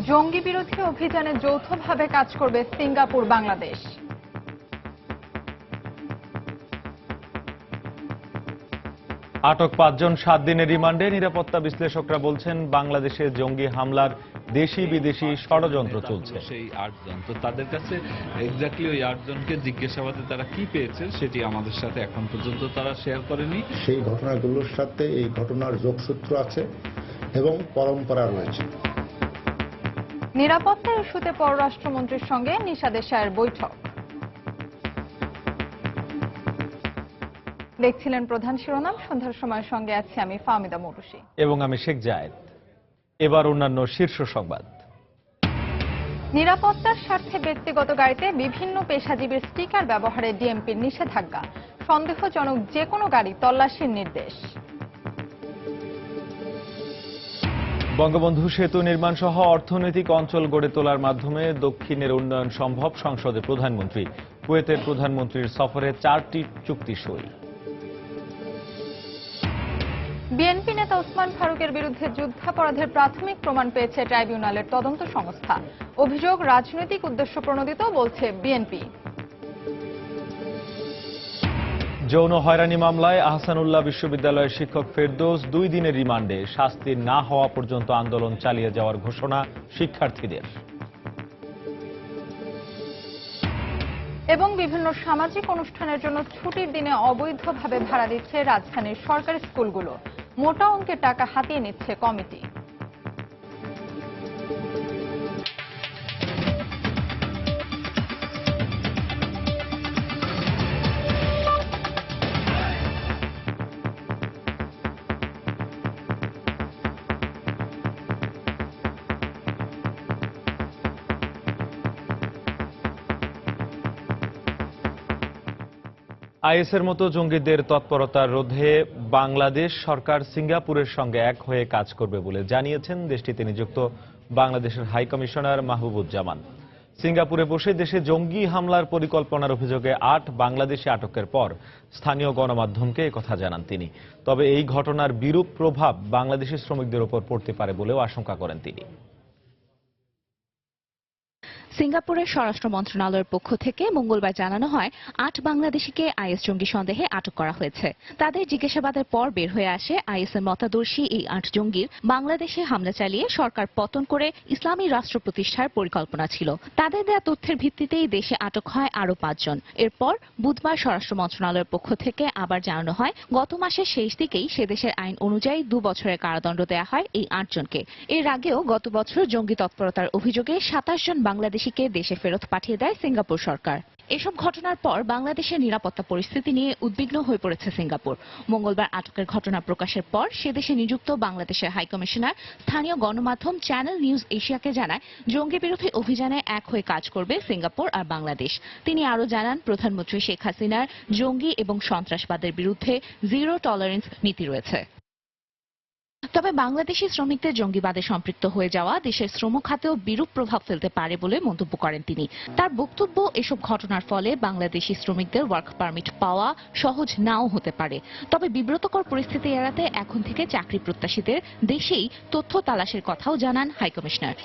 জঙ্গি বিরোধী অভিযানে যৌথভাবে কাজ করবে সিঙ্গাপুর বাংলাদেশ। আটক ৫ জন ৭ দিনের রিমান্ডে। নিরাপত্তা বিশ্লেষকরা বলছেন বাংলাদেশে জঙ্গি হামলার দেশি বিদেশি ষড়যন্ত্র চলছে। সেই ৮ জন তো তাদের কাছে এক্স্যাক্টলি ওই ৮ জনকে জিজ্ঞাসাবাদে তারা কি পেয়েছে সেটি আমাদের সাথে এখন পর্যন্ত তারা শেয়ার করেনি। সেই ঘটনাগুলোর সাথে এই ঘটনার যোগসূত্র আছে এবং পরম্পরা রয়েছে। নিরাপত্তা ইস্যুতে পররাষ্ট্রমন্ত্রীর সঙ্গে নিশাদ শাহের বৈঠক। দেখছিলেন প্রধান শিরোনাম। সন্ধ্যার সময়ের সঙ্গে আছি আমি ফাহমিদা মৌরুসি এবং আমি শেখ জায়েদ। এবার অন্যান্য শীর্ষ সংবাদ। নিরাপত্তার স্বার্থে ব্যক্তিগত গাড়িতে বিভিন্ন পেশাজীবীর স্টিকার ব্যবহারে ডিএমপির নিষেধাজ্ঞা। সন্দেহজনক যে কোনো গাড়ি তল্লাশির নির্দেশ। বঙ্গবন্ধু সেতু নির্মাণ সহ অর্থনৈতিক অঞ্চল গড়ে তোলার মাধ্যমে দক্ষিণের উন্নয়ন সম্ভব, সংসদে প্রধানমন্ত্রী। কুয়েতের প্রধানমন্ত্রীর সফরে 4টি চুক্তি সই। বিএনপি নেতা ওসমান ফারুকের বিরুদ্ধে যুদ্ধাপরাধের প্রাথমিক প্রমাণ পেয়েছে ট্রাইব্যুনালের তদন্ত সংস্থা। অভিযোগ রাজনৈতিক উদ্দেশ্য প্রণোদিত, বলছে বিএনপি। যৌন হয়রানি মামলায় আহসানুল্লাহ বিশ্ববিদ্যালয়ের শিক্ষক ফেরদৌস 2 দিনের রিমান্ডে। শাস্তি না হওয়া পর্যন্ত আন্দোলন চালিয়ে যাওয়ার ঘোষণা শিক্ষার্থীদের। এবং বিভিন্ন সামাজিক অনুষ্ঠানের জন্য ছুটির দিনে অবৈধভাবে ভাড়া দিচ্ছে রাজধানীর সরকারি স্কুলগুলো। মোটা অঙ্কের টাকা হাতিয়ে নিচ্ছে কমিটি। আইএসের মতো জঙ্গিদের তৎপরতা রোধে বাংলাদেশ সরকার সিঙ্গাপুরের সঙ্গে এক হয়ে কাজ করবে বলে জানিয়েছেন দেশটিতে নিযুক্ত বাংলাদেশের হাই কমিশনার মাহবুবুজ্জামান। সিঙ্গাপুরে বসে দেশে জঙ্গি হামলার পরিকল্পনার অভিযোগে 8 বাংলাদেশি আটকের পর স্থানীয় গণমাধ্যমকে একথা জানান তিনি। তবে এই ঘটনার বিরূপ প্রভাব বাংলাদেশি শ্রমিকদের উপর পড়তে পারে বলেও আশঙ্কা করেন তিনি। সিঙ্গাপুরের স্বরাষ্ট্র মন্ত্রণালয়ের পক্ষ থেকে মঙ্গলবার জানানো হয় 8 বাংলাদেশিকে আইএস জঙ্গি সন্দেহে আটক করা হয়েছে। তাদের জিজ্ঞাসাবাদের পর বের হয়ে আসে আইএসের মতাদর্শী এই 8 জঙ্গির বাংলাদেশে হামলা চালিয়ে সরকার পতন করে ইসলামী রাষ্ট্র প্রতিষ্ঠার পরিকল্পনা ছিল। তাদের দেয়া তথ্যের ভিত্তিতেই দেশে আটক হয় আরও 5 জন। এরপর বুধবার স্বরাষ্ট্র মন্ত্রণালয়ের পক্ষ থেকে আবার জানানো হয় গত মাসের শেষ দিকেই সে দেশের আইন অনুযায়ী 2 বছরের কারাদণ্ড দেয়া হয় এই 8 জনকে। এর আগেও গত বছর জঙ্গি তৎপরতার অভিযোগে 27 জন বাংলাদেশিকে দেশে ফেরত পাঠিয়ে দেয় সিঙ্গাপুর সরকার। এসব ঘটনার পর বাংলাদেশের নিরাপত্তা পরিস্থিতি নিয়ে উদ্বিগ্ন হয়ে পড়েছে সিঙ্গাপুর। মঙ্গলবার আটকের ঘটনা প্রকাশের পর সে দেশে নিযুক্ত বাংলাদেশের হাইকমিশনার স্থানীয় গণমাধ্যম চ্যানেল নিউজ এশিয়াকে জানায় জঙ্গি বিরোধী অভিযানে এক হয়ে কাজ করবে সিঙ্গাপুর আর বাংলাদেশ। তিনি আরও জানান প্রধানমন্ত্রী শেখ হাসিনার জঙ্গি এবং সন্ত্রাসবাদের বিরুদ্ধে জিরো টলারেন্স নীতি রয়েছে। তবে বাংলাদেশি শ্রমিকদের জঙ্গিবাদে সম্পৃক্ত হয়ে যাওয়া দেশের শ্রম খাতেও বিরূপ প্রভাব ফেলতে পারে বলে মন্তব্য করেন তিনি। তার বক্তব্য, এসব ঘটনার ফলে বাংলাদেশি শ্রমিকদের ওয়ার্ক পারমিট পাওয়া সহজ নাও হতে পারে। তবে বিব্রতকর পরিস্থিতি এড়াতে এখন থেকে চাকরি প্রত্যাশীদের দেশেই তথ্য তালাশের কথাও জানান হাইকমিশনার।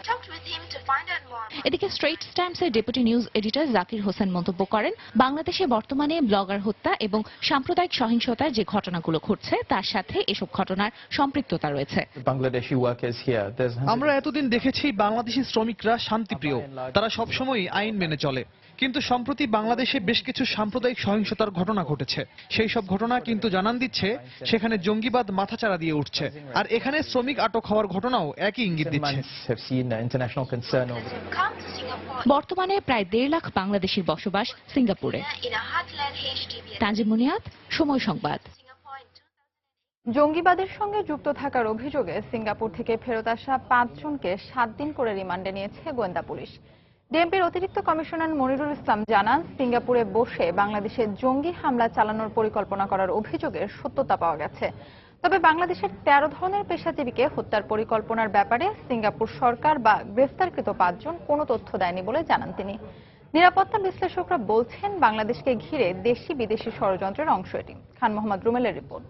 এদিকে স্ট্রেইটস টাইমসের deputy news editor Zakir Hossain মন্তব্য করেন, বাংলাদেশে বর্তমানে ব্লগার হত্যা এবং সাম্প্রদায়িক সহিংসতার যে ঘটনাগুলো ঘটছে তার সাথে এসব ঘটনার সম্পৃক্ততা রয়েছে। আমরা এতদিন দেখেছি বাংলাদেশি শ্রমিকরা শান্তিপ্রিয়, তারা সবসময় আইন মেনে চলে। কিন্তু সম্প্রতি বাংলাদেশে বেশ কিছু সাম্প্রদায়িক সহিংসতার ঘটনা ঘটেছে। সেই সব ঘটনা কিন্তু জানান দিচ্ছে সেখানে জঙ্গিবাদ মাথাচাড়া দিয়ে উঠছে। আর এখানে শ্রমিক আটক হওয়ার ঘটনাও একই ইঙ্গিত দিচ্ছে। বর্তমানে প্রায় 1.5 লাখ বাংলাদেশির বসবাস সিঙ্গাপুরে। তানজিম মুনিয়াত, সময় সংবাদ। জঙ্গিবাদের সঙ্গে যুক্ত থাকার অভিযোগে সিঙ্গাপুর থেকে ফেরত আসা 5 জনকে 7 দিন করে রিমান্ডে নিয়েছে গোয়েন্দা পুলিশ। ডিএমপির অতিরিক্ত কমিশনার মনিরুল ইসলাম জানান, সিঙ্গাপুরে বসে বাংলাদেশে জঙ্গি হামলা চালানোর পরিকল্পনা করার অভিযোগের সত্যতা পাওয়া গেছে। তবে বাংলাদেশের 13 ধরনের পেশাজীবীকে হত্যার পরিকল্পনার ব্যাপারে সিঙ্গাপুর সরকার বা গ্রেফতারকৃত 5 জন কোনো তথ্য দেয়নি বলে জানান তিনি। নিরাপত্তা বিশ্লেষকরা বলছেন, বাংলাদেশকে ঘিরে দেশি বিদেশি ষড়যন্ত্রের অংশ এটি। খান মোহাম্মদ রুমেলের রিপোর্ট।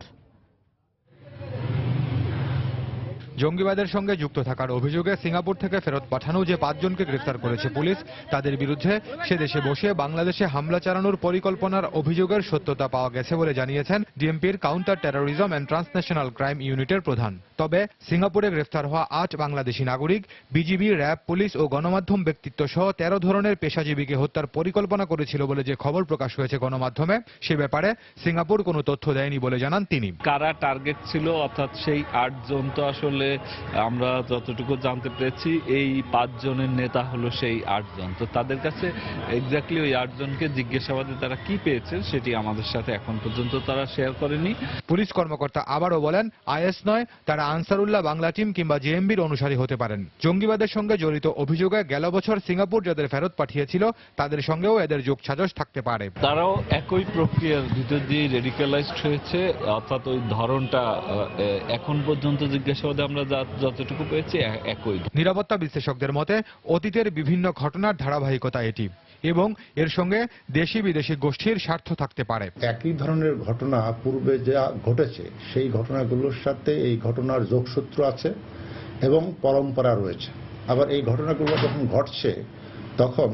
জঙ্গিবাদের সঙ্গে যুক্ত থাকার অভিযোগে সিঙ্গাপুর থেকে ফেরত পাঠানো যে 5 জনকে গ্রেফতার করেছে পুলিশ, তাদের বিরুদ্ধে সে দেশে বসে বাংলাদেশে হামলা চালানোর পরিকল্পনার অভিযোগের সত্যতা পাওয়া গেছে বলে জানিয়েছেন ডিএমপির counter terrorism and transnational crime ইউনিটের প্রধান। তবে সিঙ্গাপুরে গ্রেফতার হওয়া 8 বাংলাদেশি নাগরিক বিজিবি, র্যাব, পুলিশ ও গণমাধ্যম ব্যক্তিত্ব সহ 13 ধরনের পেশাজীবীকে হত্যার পরিকল্পনা করেছিল বলে যে খবর প্রকাশ হয়েছে গণমাধ্যমে, সে ব্যাপারে সিঙ্গাপুর কোনো তথ্য দেয়নি বলে জানান তিনি। কারা টার্গেট ছিল, অর্থাৎ সেই 8 জন তো আসলে আমরা যতটুকু জানতে পেরেছি এই 5 জনের নেতা হলো সেই 8 জন। তো তাদের কাছে এক্স্যাক্টলি ওই 8 জনকে জিজ্ঞাসাবাদে তারা কি পেয়েছে সেটি আমাদের সাথে এখন পর্যন্ত তারা শেয়ার করেনি। পুলিশ কর্মকর্তা আবারও বলেন, আইএস নয়, তারা আনসারুল্লাহ বাংলা টিম কিংবা জেএমবির অনুসারী হতে পারেন। জঙ্গিবাদের সঙ্গে জড়িত অভিযোগে গেল বছর সিঙ্গাপুর যাদের ফেরত পাঠিয়েছিল তাদের সঙ্গেও এদের যোগসাজশ থাকতে পারে। তারাও একই প্রক্রিয়ার ভিতর দিয়ে রেডিক্যালাইজড হয়েছে, অর্থাৎ ওই ধরনটা এখন পর্যন্ত জিজ্ঞাসাবাদে আমরা যতটুকু পেয়েছি একই। নিরাপত্তা বিশ্লেষকদের মতে অতীতের বিভিন্ন ঘটনার ধারাবাহিকতা এটি এবং এর সঙ্গে দেশি বিদেশি গোষ্ঠীর স্বার্থ থাকতে পারে। একই ধরনের ঘটনা পূর্বে যা ঘটেছে সেই ঘটনাগুলোর সাথে এই ঘটনার যোগসূত্র আছে এবং পরম্পরা রয়েছে। আবার এই ঘটনাগুলো যখন ঘটছে তখন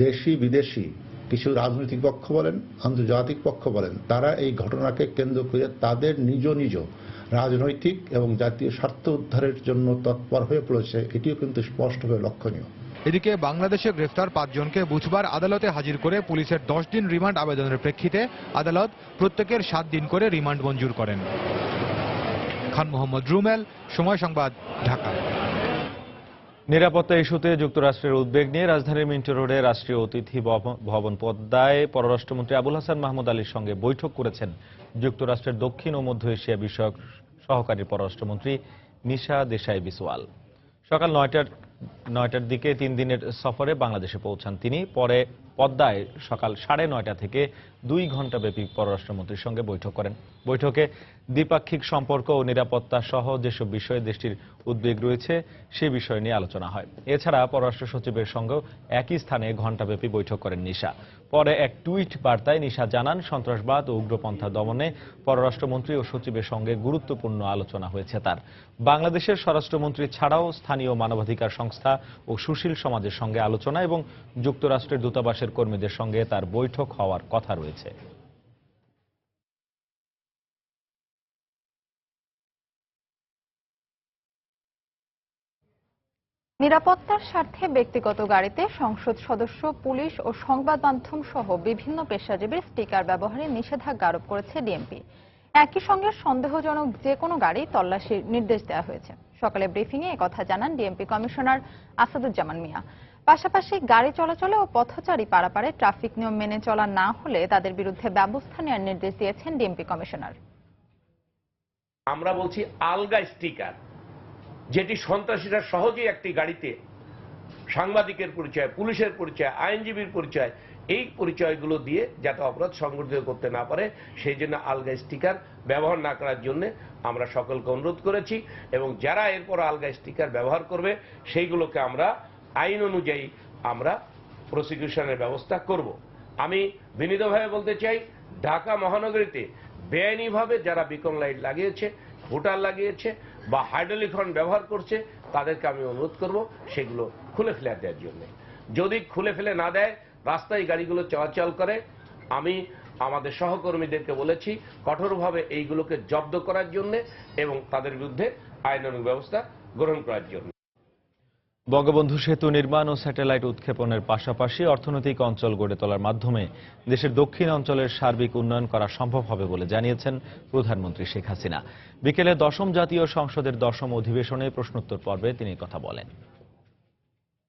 দেশি বিদেশি কিছু রাজনৈতিক পক্ষ বলেন, আন্তর্জাতিক পক্ষ বলেন, তারা এই ঘটনাকে কেন্দ্র করে তাদের নিজ নিজ রাজনৈতিক এবং জাতীয় স্বার্থ উদ্ধারের জন্য তৎপর হয়ে পড়েছে। এটিও কিন্তু স্পষ্টভাবে লক্ষণীয়। এদিকে বাংলাদেশে গ্রেফতার 5 জনকে বুধবার আদালতে হাজির করে পুলিশের 10 দিন রিমান্ড আবেদনের প্রেক্ষিতে আদালত প্রত্যেকের 7 দিন করে রিমান্ড মঞ্জুর করেন। খান মোহাম্মদ রুমেল, সময় সংবাদ, ঢাকা। নিরাপত্তা ইস্যুতে যুক্তরাষ্ট্রের উদ্বেগ নিয়ে রাজধানীর মিন্টো রোডে রাষ্ট্রীয় অতিথি ভবন পদ্মায় পররাষ্ট্রমন্ত্রী আবুল হাসান মাহমুদ আলীর সঙ্গে বৈঠক করেছেন যুক্তরাষ্ট্রের দক্ষিণ ও মধ্য এশিয়া বিষয়ক সহকারী পররাষ্ট্রমন্ত্রী নিশা দেশাই বিসওয়াল। সকাল 9টার দিকে 3 দিনের সফরে বাংলাদেশে পৌঁছান তিনি। পরে পদ্মায় সকাল 9:30 থেকে 2 ঘণ্টাব্যাপী পররাষ্ট্রমন্ত্রীর সঙ্গে বৈঠক করেন। বৈঠকে দ্বিপাক্ষিক সম্পর্ক ও নিরাপত্তা সহ যেসব বিষয়ে দেশটির উদ্বেগ রয়েছে সে বিষয় নিয়ে আলোচনা হয়। এছাড়া পররাষ্ট্র সচিবের সঙ্গেও একই স্থানে ঘণ্টাব্যাপী বৈঠক করেন নিশা। পরে এক টুইট বার্তায় নিশা জানান, সন্ত্রাসবাদ ও উগ্রপন্থা দমনে পররাষ্ট্রমন্ত্রী ও সচিবের সঙ্গে গুরুত্বপূর্ণ আলোচনা হয়েছে তার। বাংলাদেশের স্বরাষ্ট্রমন্ত্রী ছাড়াও স্থানীয় মানবাধিকার সংস্থা ও সুশীল সমাজের সঙ্গে আলোচনা এবং যুক্তরাষ্ট্রের দূতাবাসের কর্মীদের সঙ্গে তার বৈঠক হওয়ার কথা রয়েছে। নিরাপত্তার স্বার্থে ব্যক্তিগত গাড়িতে সংসদ সদস্য, পুলিশ ও সংবাদ মাধ্যম সহ বিভিন্ন পেশাজীবীর স্টিকার ব্যবহারে নিষেধাজ্ঞা আরোপ করেছে ডিএমপি। একই সঙ্গে সন্দেহজনক যে কোনো গাড়ি তল্লাশির নির্দেশ দেওয়া হয়েছে। সকালে ব্রিফিংয়ে একথা জানান ডিএমপি কমিশনার আসাদুজ্জামান মিয়া। পাশাপাশি গাড়ি চলাচলে ও পথচারী পারাপারে ট্রাফিক নিয়ম মেনে চলা না হলে তাদের বিরুদ্ধে ব্যবস্থা নেওয়ার নির্দেশ দিয়েছেন ডিএমপি কমিশনার। আমরা বলছি আলগা স্টিকার, যেটি সন্ত্রাসীরা সহজেই একটি গাড়িতে সাংবাদিকের পরিচয়, পুলিশের পরিচয়, আইনজীবীর পরিচয়, এই পরিচয়গুলো দিয়ে যাতে অপরাধ সংগঠিত করতে না পারে সেই জন্য আলগা স্টিকার ব্যবহার না করার জন্য আমরা সকলকে অনুরোধ করেছি এবং যারা এরপর আলগা স্টিকার ব্যবহার করবে সেইগুলোকে আমরা আইন অনুযায়ী আমরা প্রসিকিউশনের ব্যবস্থা করব। আমি বিনীতভাবে বলতে চাই, ঢাকা মহানগরীতে বেআইনিভাবে যারা বিকন লাইট লাগিয়েছে, ভোটার লাগিয়েছে বা হাইড্রোলিক হর্ন ব্যবহার করছে তাদেরকে আমি অনুরোধ করব সেগুলো খুলে ফেলে দেওয়ার জন্য। যদি খুলে ফেলে না দেয়, রাস্তায় গাড়িগুলো চলাচল করে, আমি আমাদের সহকর্মীদেরকে বলেছি কঠোরভাবে এইগুলোকে জব্দ করার জন্য এবং তাদের বিরুদ্ধে আইনানুগ ব্যবস্থা গ্রহণ করার জন্য। বঙ্গবন্ধু সেতু নির্মাণ ও স্যাটেলাইট উৎক্ষেপণের পাশাপাশি অর্থনৈতিক অঞ্চল গড়ে তোলার মাধ্যমে দেশের দক্ষিণ অঞ্চলের সার্বিক উন্নয়ন করা সম্ভব হবে বলে জানিয়েছেন প্রধানমন্ত্রী শেখ হাসিনা। বিকেলে 10ম জাতীয় সংসদের 10ম অধিবেশনে প্রশ্নোত্তর পর্বে তিনি কথা বলেন।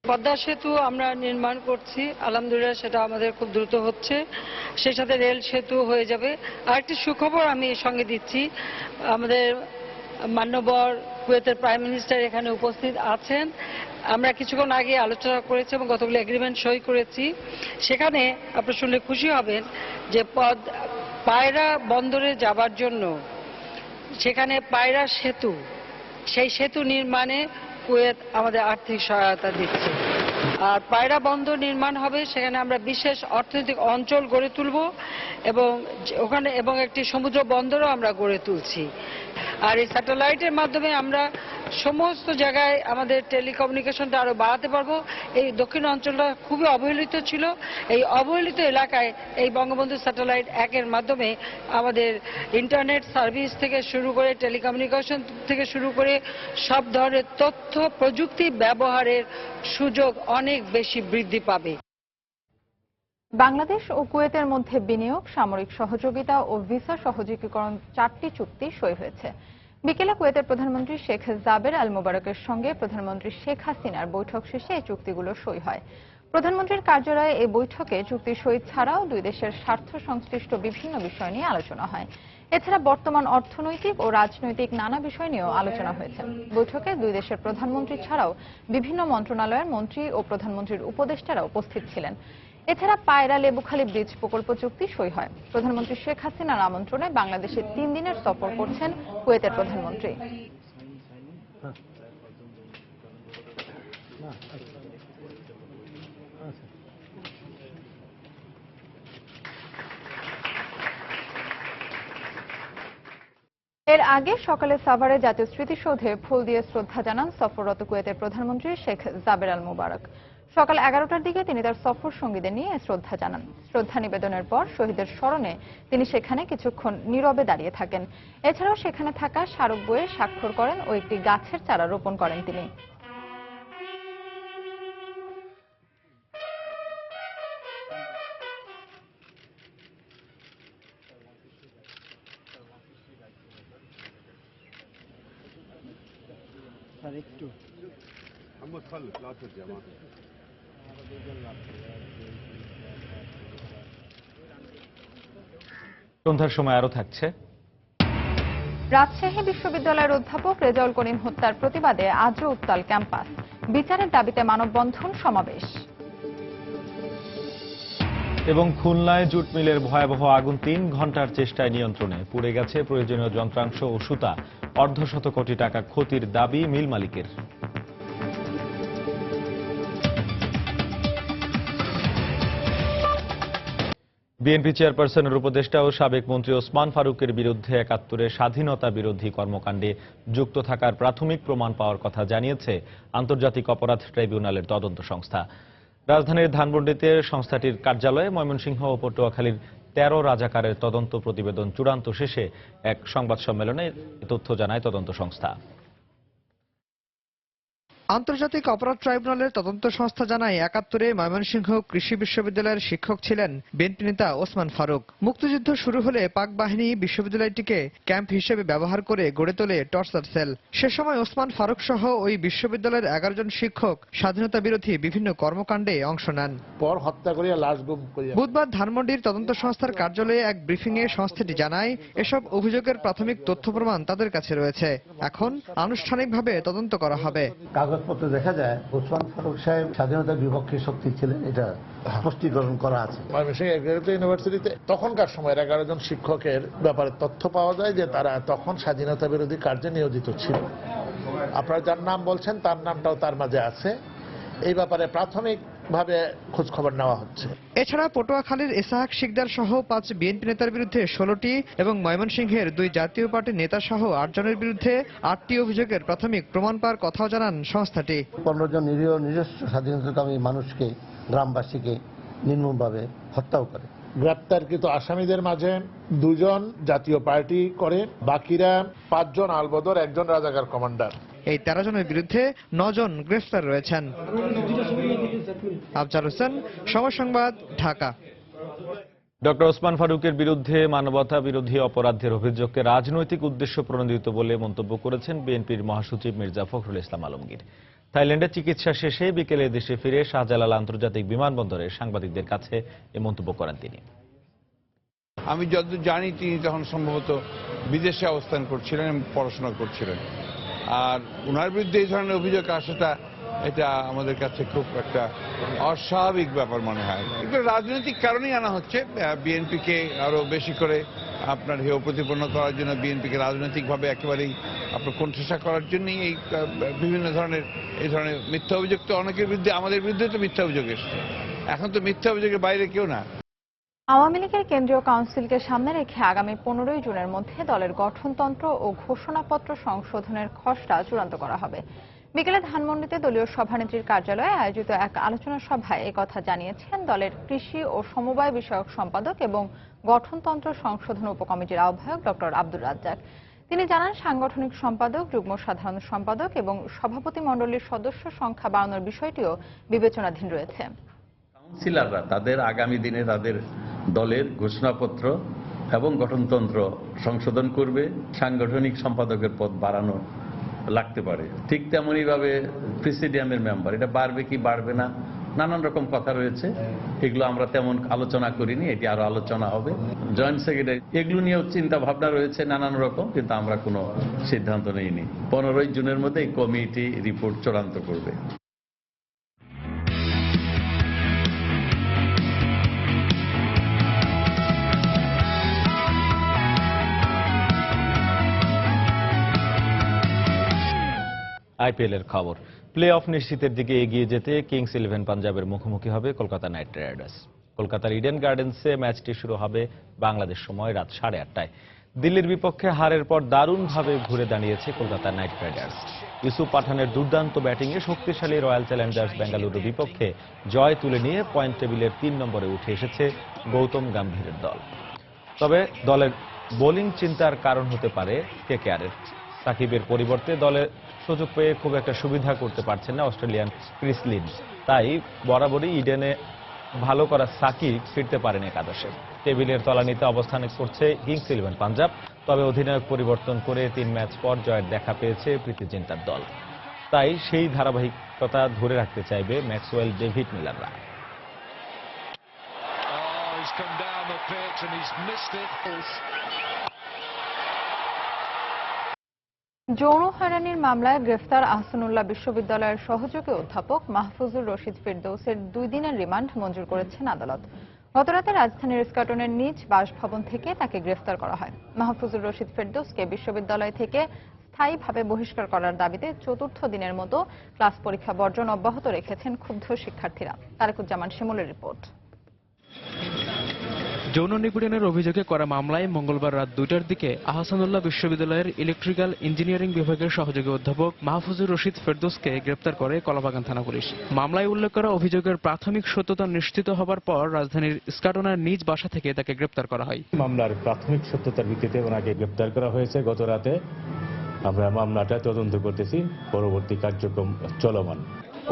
পদ্মা সেতু আমরা নির্মাণ করছি, আলহামদুলিল্লাহ সেটা আমাদের খুব দ্রুত হচ্ছে। সেই সাথে রেল সেতু হয়ে যাবে। আরেকটি সুখবর আমি এর সঙ্গে দিচ্ছি, আমাদের মান্যবর কুয়েতের প্রাইম মিনিস্টার এখানে উপস্থিত আছেন। আমরা কিছুক্ষণ আগে আলোচনা করেছি এবং কতগুলো এগ্রিমেন্ট সই করেছি। সেখানে আপনারা শুনলে খুশি হবেন যে পায়রা বন্দরে যাবার জন্য সেখানে পায়রা সেতু, সেই সেতু নির্মাণে কুয়েত আমাদের আর্থিক সহায়তা দিচ্ছে। আর পায়রা বন্দর নির্মাণ হবে, সেখানে আমরা বিশেষ অর্থনৈতিক অঞ্চল গড়ে তুলব এবং ওখানে এবং একটি সমুদ্র বন্দরও আমরা গড়ে তুলছি। আর এই স্যাটেলাইটের মাধ্যমে আমরা সমস্ত জায়গায় আমাদের টেলিকমিউনিকেশনটা আরো বাড়াতে পারবো। এই দক্ষিণ অঞ্চলটা খুবই অবহেলিত ছিল। এই অবহেলিত এলাকায় এই বঙ্গবন্ধু স্যাটেলাইট 1-এর মাধ্যমে আমাদের ইন্টারনেট সার্ভিস থেকে শুরু করে টেলিকমিউনিকেশন থেকে শুরু করে সব ধরনের তথ্য প্রযুক্তি ব্যবহারের সুযোগ অনেক বেশি বৃদ্ধি পাবে। বাংলাদেশ ও কুয়েতের মধ্যে বিনিয়োগ, সামরিক সহযোগিতা ও ভিসা সহযোগীকরণ 4টি চুক্তি সই হয়েছে। বিকেলে কুয়েতের প্রধানমন্ত্রী শেখ জাবের আল মোবারকের সঙ্গে প্রধানমন্ত্রী শেখ হাসিনার বৈঠক শেষে এই চুক্তিগুলো সই হয়। প্রধানমন্ত্রীর কার্যালয়ে এই বৈঠকে চুক্তি সই ছাড়াও দুই দেশের স্বার্থ সংশ্লিষ্ট বিভিন্ন বিষয় নিয়ে আলোচনা হয়। এছাড়া বর্তমান অর্থনৈতিক ও রাজনৈতিক নানা বিষয় নিয়েও আলোচনা হয়েছে। বৈঠকে দুই দেশের প্রধানমন্ত্রী ছাড়াও বিভিন্ন মন্ত্রণালয়ের মন্ত্রী ও প্রধানমন্ত্রীর উপদেষ্টারা উপস্থিত ছিলেন। এছাড়া পায়রা লেবুখালী ব্রিজ প্রকল্প চুক্তি সই হয়। প্রধানমন্ত্রী শেখ হাসিনার আমন্ত্রণে বাংলাদেশে 3 দিনের সফর করছেন কুয়েতের প্রধানমন্ত্রী। এর আগে সকালে সাভারে জাতীয় স্মৃতিসৌধে ফুল দিয়ে শ্রদ্ধা জানান সফররত কুয়েতের প্রধানমন্ত্রী শেখ জাবের আল মোবারক। সকাল 11টার দিকে তিনি তার সফর সঙ্গীদের নিয়ে শ্রদ্ধা জানান। শ্রদ্ধা নিবেদনের পর শহীদের স্মরণে তিনি সেখানে কিছুক্ষণ নীরবে দাঁড়িয়ে থাকেন। এছাড়াও সেখানে থাকা স্মারক বইয়ে স্বাক্ষর করেন ও একটি গাছের চারা রোপণ করেন তিনি। সন্ধ্যার সময় আরো থাকছে। রাজশাহী বিশ্ববিদ্যালয়ের অধ্যাপক রেজাউল করিম হত্যার প্রতিবাদে আজও উত্তাল ক্যাম্পাস। বিচারের দাবিতে মানববন্ধন, সমাবেশ। এবং খুলনায় জুট মিলের ভয়াবহ আগুন 3 ঘন্টার চেষ্টায় নিয়ন্ত্রণে। পুড়ে গেছে প্রয়োজনীয় যন্ত্রাংশ ও সুতা। অর্ধশত কোটি টাকা ক্ষতির দাবি মিল মালিকের। বিএনপি চেয়ারপারসনের উপদেষ্টা ও সাবেক মন্ত্রী ওসমান ফারুকের বিরুদ্ধে ৭১-এর স্বাধীনতা বিরোধী কর্মকাণ্ডে যুক্ত থাকার প্রাথমিক প্রমাণ পাওয়ার কথা জানিয়েছে আন্তর্জাতিক অপরাধ ট্রাইব্যুনালের তদন্ত সংস্থা। রাজধানীর ধানমন্ডিতে সংস্থাটির কার্যালয়ে ময়মনসিংহ ও পটুয়াখালীর 13 রাজাকারের তদন্ত প্রতিবেদন চূড়ান্ত শেষে এক সংবাদ সম্মেলনে এ তথ্য জানায় তদন্ত সংস্থা। আন্তর্জাতিক অপরাধ ট্রাইব্যুনালের তদন্ত সংস্থা জানায় ৭১-এ ময়মনসিংহ কৃষি বিশ্ববিদ্যালয়ের শিক্ষক ছিলেন বিএনপি নেতা ওসমান ফারুক। মুক্তিযুদ্ধ শুরু হলে পাক বাহিনী বিশ্ববিদ্যালয়টিকে ক্যাম্প হিসেবে ব্যবহার করে গড়ে তোলে টর্চার সেল। সে সময় ওসমান ফারুক সহ ওই বিশ্ববিদ্যালয়ের 11 জন শিক্ষক স্বাধীনতা বিরোধী বিভিন্ন কর্মকাণ্ডে অংশ নেন। পর হত্যা করিয়া লাশ গুম করিয়া। বুধবার ধানমন্ডির তদন্ত সংস্থার কার্যালয়ে এক ব্রিফিংয়ে সংস্থাটি জানায় এসব অভিযোগের প্রাথমিক তথ্য প্রমাণ তাদের কাছে রয়েছে। এখন আনুষ্ঠানিকভাবে তদন্ত করা হবে। কাগজপত্র দেখা যায় ওসমান ফারুক সাহেব স্বাধীনতার বিপক্ষে শক্তি ছিলেন, এটা স্পষ্টীকরণ করা আছে। ময়মনসিংহ এগ্রিকালচার ইউনিভার্সিটিতে তখনকার সময়ের 11 জন শিক্ষকের ব্যাপারে তথ্য পাওয়া যায় যে তারা তখন স্বাধীনতা বিরোধী কার্যে নিয়োজিত ছিল। আপনারা যার নাম বলছেন তার নামটাও তার মাঝে আছে। এই ব্যাপারে প্রাথমিকভাবে খোঁজ খবর নেওয়া হচ্ছে। এছাড়া পটুয়াখালীর এসাহাক শিকদার সহ 5 বিএনপি নেতার বিরুদ্ধে 16টি এবং ময়মনসিংহের 2 জাতীয় পার্টির নেতা সহ 8 জনের বিরুদ্ধে 8টি অভিযোগের প্রাথমিক প্রমাণ পাওয়ার কথাও জানান সংস্থাটি। 15 জন নিরীহ নিজস্ব স্বাধীনতাকামী মানুষকে, গ্রামবাসীকে নির্মমভাবে হত্যাও করে। গ্রেপ্তারকৃত আসামিদের মাঝে 2 জন জাতীয় পার্টি করে, বাকিরা 5 জন আলবদর, 1 জন রাজাকার কমান্ডার। এই 13 জনের বিরুদ্ধে 9 জন গ্রেফতার রয়েছেন। আফজাল হোসেন, সময় সংবাদ, ঢাকা। ডক্টর ওসমান ফারুকের বিরুদ্ধে মানবতা বিরোধী অপরাধের অভিযোগকে রাজনৈতিক উদ্দেশ্য প্রণোদিত বলে মন্তব্য করেছেন বিএনপির মহাসচিব মির্জা ফখরুল ইসলাম আলমগীর। থাইল্যান্ডে চিকিৎসা শেষে বিকেলে দেশে ফিরে শাহজালাল আন্তর্জাতিক বিমানবন্দরে সাংবাদিকদের কাছে এ মন্তব্য করেন তিনি। আমি যতদূর জানি তিনি তখন সম্ভবত বিদেশে অবস্থান করছিলেন, পড়াশোনা করছিলেন। আর ওনার বিরুদ্ধে এই ধরনের অভিযোগ আসাটা এটা আমাদের কাছে খুব একটা অস্বাভাবিক ব্যাপার মনে হয়। এগুলো রাজনৈতিক কারণেই আনা হচ্ছে, বিএনপিকে আরো বেশি করে আপনার হেয় প্রতিপন্ন করার জন্য, বিএনপিকে রাজনৈতিকভাবে একেবারেই আপনার কোণঠাসা করার জন্যই এই বিভিন্ন ধরনের এই ধরনের মিথ্যা অভিযোগ। তো অনেকের বিরুদ্ধে, আমাদের বিরুদ্ধে তো মিথ্যা অভিযোগ এসছে। এখন তো মিথ্যা অভিযোগের বাইরে কেউ না। আওয়ামী লীগের কেন্দ্রীয় কাউন্সিলকে সামনে রেখে আগামী 15 জুনের মধ্যে দলের গঠনতন্ত্র ও ঘোষণাপত্র সংশোধনের খসড়া চূড়ান্ত করা হবে। বিকেলে ধানমন্ডিতে দলীয় সভানেত্রীর কার্যালয়ে আয়োজিত এক আলোচনা সভায় একথা জানিয়েছেন দলের কৃষি ও সমবায় বিষয়ক সম্পাদক এবং গঠনতন্ত্র সংশোধন উপকমিটির আহ্বায়ক ডক্টর আব্দুর রাজ্জাক। তিনি জানান, সাংগঠনিক সম্পাদক, যুগ্ম সাধারণ সম্পাদক এবং সভাপতি মণ্ডলীর সদস্য সংখ্যা বাড়ানোর বিষয়টিও বিবেচনাধীন রয়েছে। কাউন্সিলররা তাদের আগামী দিনে তাদের দলের ঘোষণাপত্র এবং গঠনতন্ত্র সংশোধন করবে। সাংগঠনিক সম্পাদকের পদ বাড়ানো লাগতে পারে, ঠিক তেমনই ভাবে প্রেসিডিয়ামের মেম্বার এটা বাড়বে কি বাড়বে না, নানান রকম কথা রয়েছে। এগুলো আমরা তেমন আলোচনা করিনি, এটি আরো আলোচনা হবে। জয়েন্ট সেক্রেটারি এগুলো নিয়েও চিন্তা ভাবনা রয়েছে নানান রকম, কিন্তু আমরা কোনো সিদ্ধান্ত নেইনি। 15 জুনের মধ্যে এই কমিটি রিপোর্ট চূড়ান্ত করবে। আইপিএল এর খবর। প্লে অফ নিশ্চিতের দিকে এগিয়ে যেতে কিংস 11 পাঞ্জাবের মুখোমুখি হবে কলকাতা নাইট রাইডার্স। কলকাতার ইডেন গার্ডেন্সে ম্যাচটি শুরু হবে বাংলাদেশ সময় রাত 8:30টায়। দিল্লির বিপক্ষে হারের পর দারুণভাবে ঘুরে দাঁড়িয়েছে কলকাতা নাইট রাইডার্স। ইউসুফ পাঠানের দুর্দান্ত ব্যাটিংয়ে শক্তিশালী রয়্যাল চ্যালেঞ্জার্স বেঙ্গালুরুর বিপক্ষে জয় তুলে নিয়ে পয়েন্ট টেবিলের 3 নম্বরে উঠে এসেছে গৌতম গম্ভীরের দল। তবে দলের বোলিং চিন্তার কারণ হতে পারে কেকেআরের। সাকিবের পরিবর্তে দলে সুযোগ পেয়ে খুব একটা সুবিধা করতে পারছেন না অস্ট্রেলিয়ান ক্রিস লিন। তাই বরাবরই ইডেনে ভালো করা সাকিব ফিরতে পারেন একাদশে। টেবিলের তলানিতে অবস্থান করছে কিংস 11 পাঞ্জাব। তবে অধিনায়ক পরিবর্তন করে 3 ম্যাচ পর জয়ের দেখা পেয়েছে প্রীতি জিন্টার দল। তাই সেই ধারাবাহিকতা ধরে রাখতে চাইবে ম্যাক্সওয়েল ডেভিড মিলাররা। যৌন হয়রানির মামলায় গ্রেফতার আহসানুল্লাহ বিশ্ববিদ্যালয়ের সহযোগী অধ্যাপক মাহফুজুর রশিদ ফেরদৌসের 2 দিনের রিমান্ড মঞ্জুর করেছেন আদালত। গতরাতে রাজধানীর ইস্কাটনের নিজ বাসভবন থেকে তাকে গ্রেফতার করা হয়। মাহফুজুর রশিদ ফেরদৌসকে বিশ্ববিদ্যালয় থেকে স্থায়ীভাবে বহিষ্কার করার দাবিতে 4র্থ দিনের মতো ক্লাস পরীক্ষা বর্জন অব্যাহত রেখেছেন ক্ষুব্ধ শিক্ষার্থীরা। তারেকুজ্জামান শিমুলের রিপোর্ট। যৌন নিপীড়নের অভিযোগে করা মামলায় মঙ্গলবার রাত 2টার দিকে আহসানুল্লাহ বিশ্ববিদ্যালয়ের ইলেকট্রিক্যাল ইঞ্জিনিয়ারিং বিভাগের সহযোগী অধ্যাপক মাহফুজুর রশিদ ফেরদৌসকে গ্রেপ্তার করে কলাবাগান থানা পুলিশ। মামলায় উল্লেখ করা অভিযোগের প্রাথমিক সত্যতা নিশ্চিত হবার পর রাজধানীর ইস্কাটনের নিজ বাসা থেকে তাকে গ্রেপ্তার করা হয়। মামলার প্রাথমিক সত্যতার ভিত্তিতে ওনাকে গ্রেপ্তার করা হয়েছে। গত রাতে আমরা মামলাটা তদন্ত করতেছি, পরবর্তী কার্যক্রম চলমান।